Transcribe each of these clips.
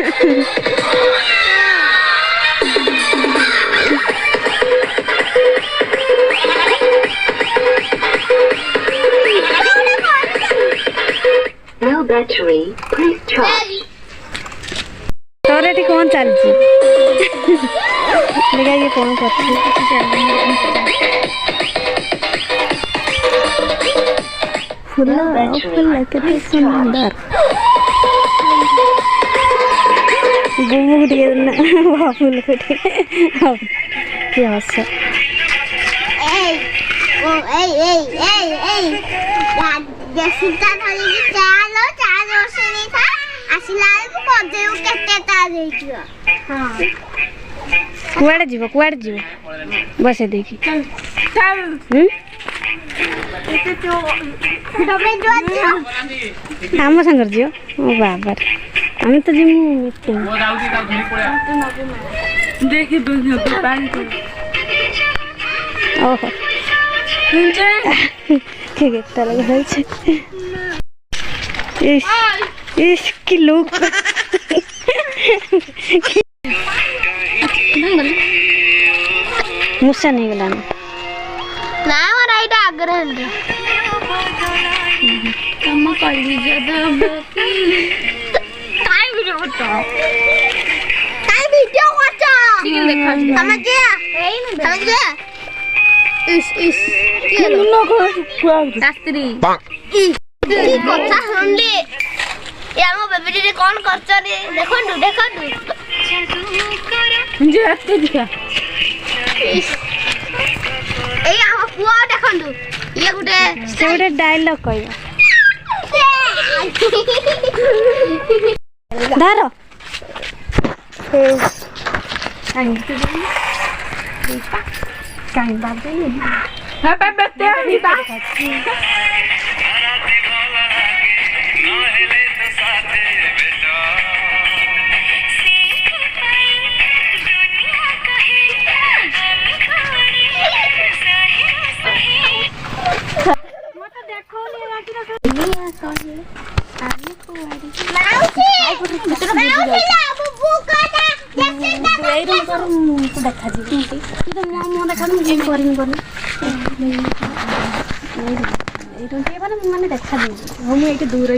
No battery. Please charge. तोर eighty कौन चलची देखा ये कौन करती फुल केते सुंदर गुमु टिके ना फुल फुटे के हस जसिता धरी कि चालो चार वर्ष नहीं था आसिला को पदे केते ता देइयो हां कुआडे जीव बसे देखी चल एते तो तबे जो हम संगर जियो ओ बाबा हम तो जिमु मीटिंग वो जाउती ता धरी पड़े देखि दुनिया तो पानी ओहो ठीक है तरह है इस की लुक मुझसे नहीं गला ना हमारा इटा आग्रह है कम कर लीजिए काय वीडियो करता समझ गया इस ये लोग शास्त्री की কথা শুনলি এ আমো বেবি রে কোন করছ রে দেখন্তু যে এত দিকা এই আমো পুয়া দেখন্তু ইয়ে গুটে ସେ ଗୋଟେ ଡାଇଲଗ କହିବ ଧର କାଇଁ ବାଦେ ହଁ ବେଟେ ଆନିତା दूर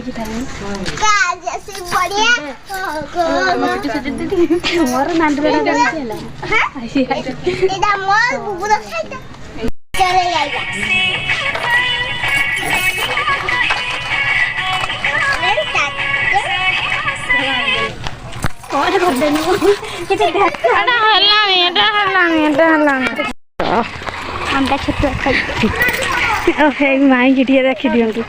मोर माई की रखी दिंतु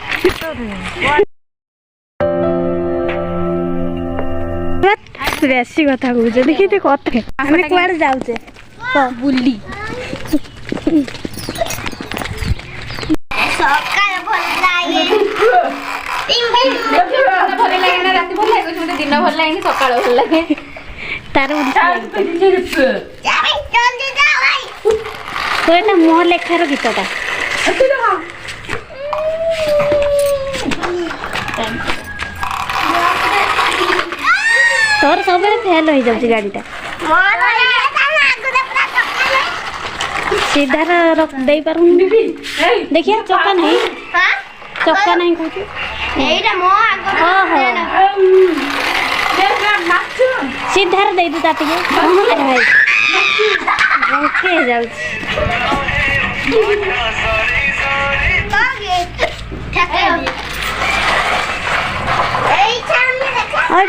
बेसी कथा कौच देखी कथे आम कड़े जाऊे बुली दिन भल लगे सका भल लगे तार तो ये मो लेखार गीतटा तोर सब फेल हो जाऊँ गाड़ीटा सीधा दे पार देखिए चक्का नहीं चक्का नहीं कौन सीधा दे दे ताटे भाई ओके जाऊ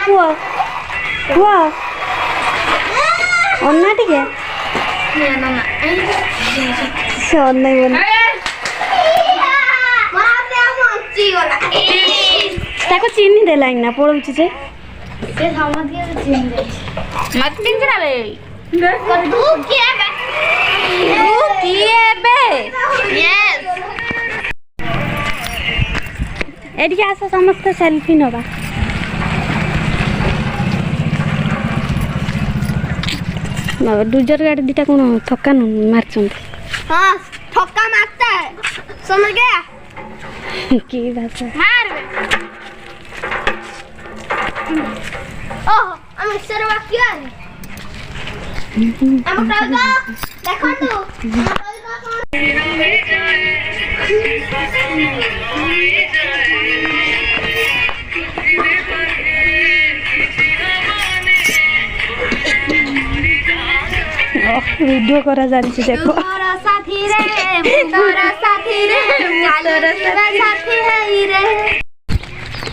पुआ पुआ अन्ना टिके से अन्ना बोल ताको चीनी देला ना पड़ोची से समझ चीनी दे मत पिन करा ले तू किए बे यस एडी आस समस्त सेल्फी नबा डूजर गाड़ी दीटा कौन थका मारचंत हां थका मारता है समझ गया की भाषा मार ओह ମିକ୍ସଚର ବାକି ଆରେ ଆମ ଟଳକା ଦେଖନ୍ତୁ ଆମ ଟଳକା वीडियो करा जानी देखो तोरा साथी रे चालो साथी है रे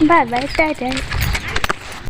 बाय बाय टाटा।